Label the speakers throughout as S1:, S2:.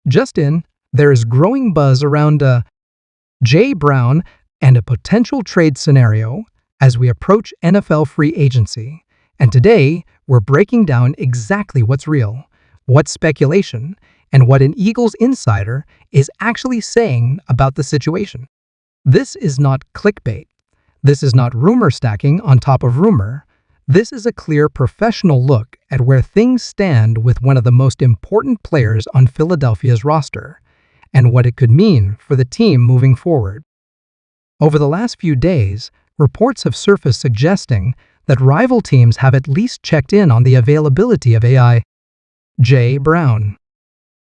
S1: Just in, there is growing buzz around Jay Brown and a potential trade scenario as we approach NFL free agency. And today, we're breaking down exactly what's real, what's speculation, and what an Eagles insider is actually saying about the situation. This is not clickbait. This is not rumor stacking on top of rumor. This is a clear professional look at where things stand with one of the most important players on Philadelphia's roster, and what it could mean for the team moving forward. Over the last few days, reports have surfaced suggesting that rival teams have at least checked in on the availability of Jay Brown.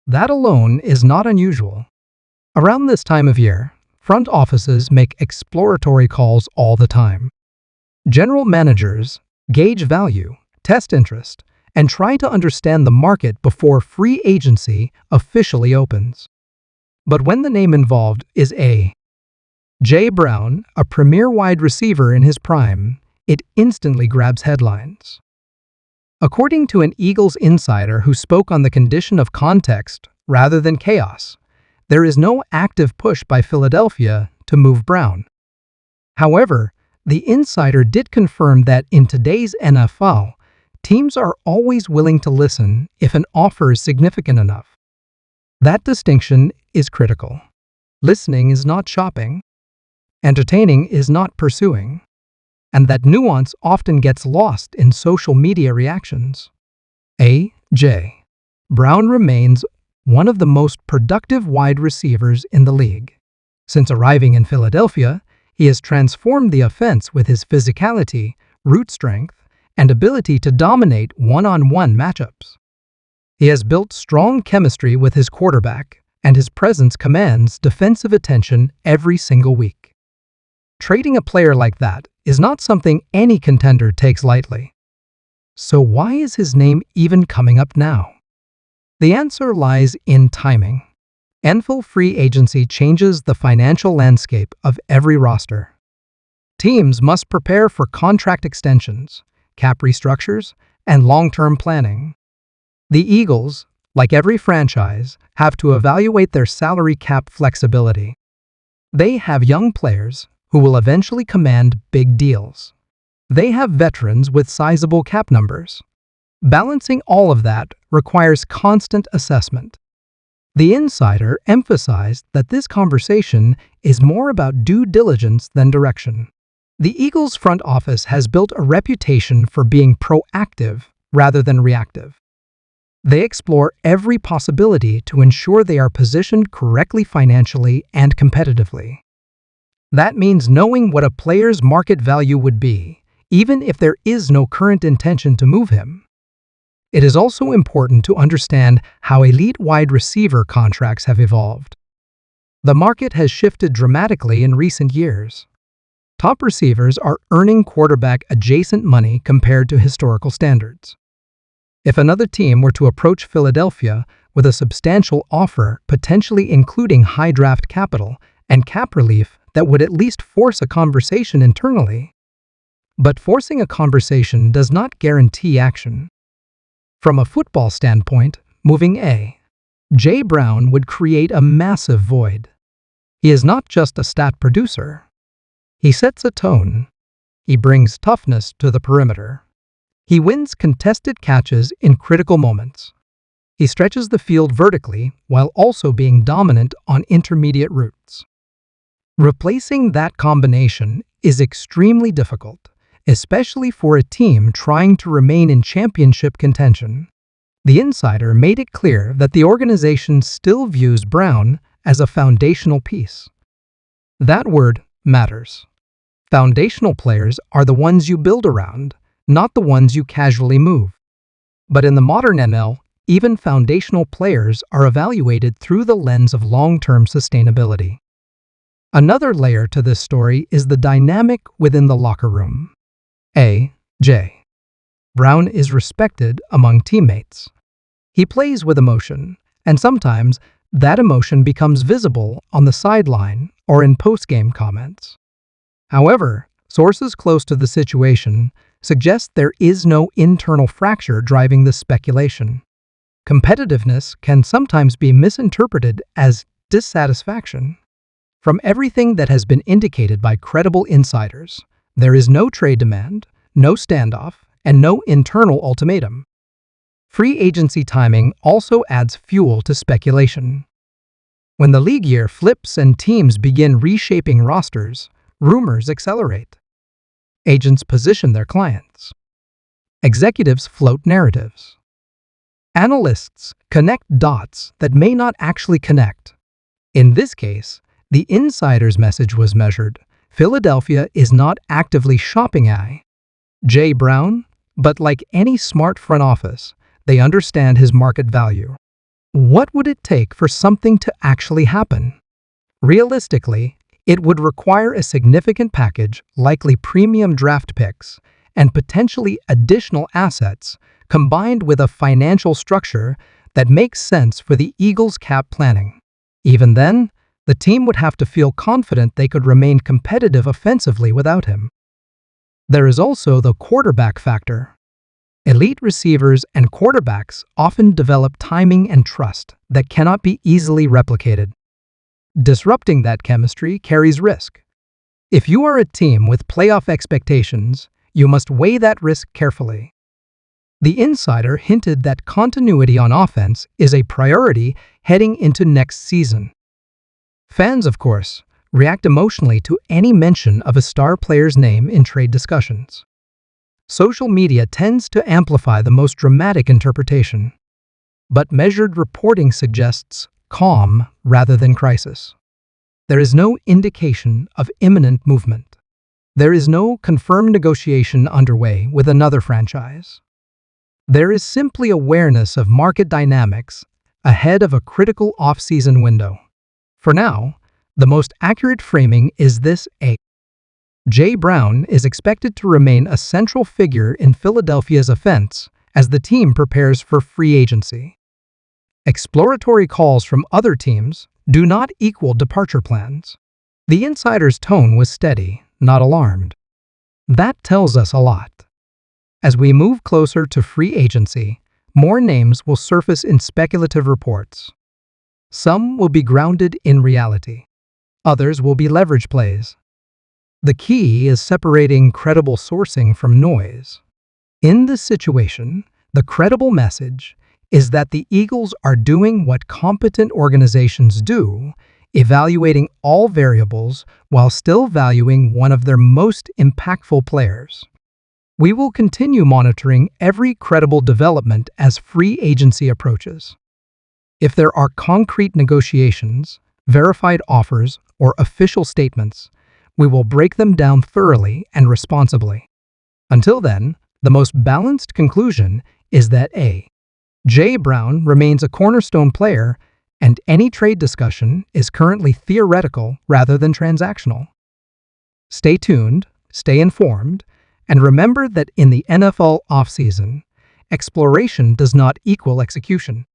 S1: That alone is not unusual. Around this time of year, front offices make exploratory calls all the time. General managers gauge value, test interest, and try to understand the market before free agency officially opens. But when the name involved is Jay Brown, a premier wide receiver in his prime, it instantly grabs headlines. According to an Eagles insider who spoke on the condition of context rather than chaos, there is no active push by Philadelphia to move Brown. However, the insider did confirm that in today's NFL, teams are always willing to listen if an offer is significant enough. That distinction is critical. Listening is not shopping. Entertaining is not pursuing. And that nuance often gets lost in social media reactions. Jay Brown remains one of the most productive wide receivers in the league. Since arriving in Philadelphia, he has transformed the offense with his physicality, route strength, and ability to dominate one-on-one matchups. He has built strong chemistry with his quarterback, and his presence commands defensive attention every single week. Trading a player like that is not something any contender takes lightly. So why is his name even coming up now? The answer lies in timing. NFL free agency changes the financial landscape of every roster. Teams must prepare for contract extensions, cap restructures, and long-term planning. The Eagles, like every franchise, have to evaluate their salary cap flexibility. They have young players who will eventually command big deals. They have veterans with sizable cap numbers. Balancing all of that requires constant assessment. The insider emphasized that this conversation is more about due diligence than direction. The Eagles front office has built a reputation for being proactive rather than reactive. They explore every possibility to ensure they are positioned correctly financially and competitively. That means knowing what a player's market value would be, even if there is no current intention to move him. It is also important to understand how elite wide receiver contracts have evolved. The market has shifted dramatically in recent years. Top receivers are earning quarterback-adjacent money compared to historical standards. If another team were to approach Philadelphia with a substantial offer, potentially including high draft capital and cap relief that would at least force a conversation internally. But forcing a conversation does not guarantee action. From a football standpoint, moving Jay Brown would create a massive void. He is not just a stat producer. He sets a tone. He brings toughness to the perimeter. He wins contested catches in critical moments. He stretches the field vertically while also being dominant on intermediate routes. Replacing that combination is extremely difficult, especially for a team trying to remain in championship contention. The insider made it clear that the organization still views Brown as a foundational piece. That word matters. Foundational players are the ones you build around, not the ones you casually move. But in the modern NFL, even foundational players are evaluated through the lens of long-term sustainability. Another layer to this story is the dynamic within the locker room. Jay Brown is respected among teammates. He plays with emotion, and sometimes that emotion becomes visible on the sideline or in post-game comments. However, sources close to the situation suggest there is no internal fracture driving this speculation. Competitiveness can sometimes be misinterpreted as dissatisfaction. From everything that has been indicated by credible insiders, there is no trade demand, no standoff, and no internal ultimatum. Free agency timing also adds fuel to speculation. When the league year flips and teams begin reshaping rosters, rumors accelerate. Agents position their clients. Executives float narratives. Analysts connect dots that may not actually connect. In this case, the insider's message was measured. Philadelphia is not actively shopping Jay Brown, but like any smart front office, they understand his market value. What would it take for something to actually happen? Realistically, it would require a significant package, likely premium draft picks, and potentially additional assets, combined with a financial structure that makes sense for the Eagles' cap planning. Even then, the team would have to feel confident they could remain competitive offensively without him. There is also the quarterback factor. Elite receivers and quarterbacks often develop timing and trust that cannot be easily replicated. Disrupting that chemistry carries risk. If you are a team with playoff expectations, you must weigh that risk carefully. The insider hinted that continuity on offense is a priority heading into next season. Fans, of course, react emotionally to any mention of a star player's name in trade discussions. Social media tends to amplify the most dramatic interpretation, but measured reporting suggests calm rather than crisis. There is no indication of imminent movement. There is no confirmed negotiation underway with another franchise. There is simply awareness of market dynamics ahead of a critical offseason window. For now, the most accurate framing is this: Jay Brown is expected to remain a central figure in Philadelphia's offense as the team prepares for free agency. Exploratory calls from other teams do not equal departure plans. The insider's tone was steady, not alarmed. That tells us a lot. As we move closer to free agency, more names will surface in speculative reports. Some will be grounded in reality. Others will be leverage plays. The key is separating credible sourcing from noise. In this situation, the credible message is that the Eagles are doing what competent organizations do, evaluating all variables while still valuing one of their most impactful players. We will continue monitoring every credible development as free agency approaches. If there are concrete negotiations, verified offers, or official statements, we will break them down thoroughly and responsibly. Until then, the most balanced conclusion is that Jay Brown remains a cornerstone player, and any trade discussion is currently theoretical rather than transactional. Stay tuned, stay informed, and remember that in the NFL offseason, exploration does not equal execution.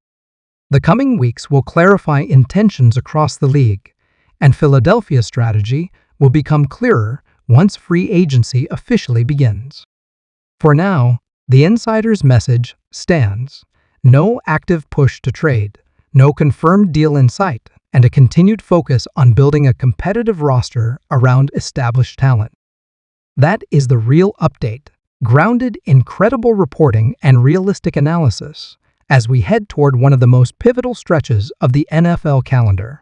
S1: The coming weeks will clarify intentions across the league, and Philadelphia's strategy will become clearer once free agency officially begins. For now, the insider's message stands: no active push to trade, no confirmed deal in sight, and a continued focus on building a competitive roster around established talent. That is the real update, grounded in credible reporting and realistic analysis, as we head toward one of the most pivotal stretches of the NFL calendar.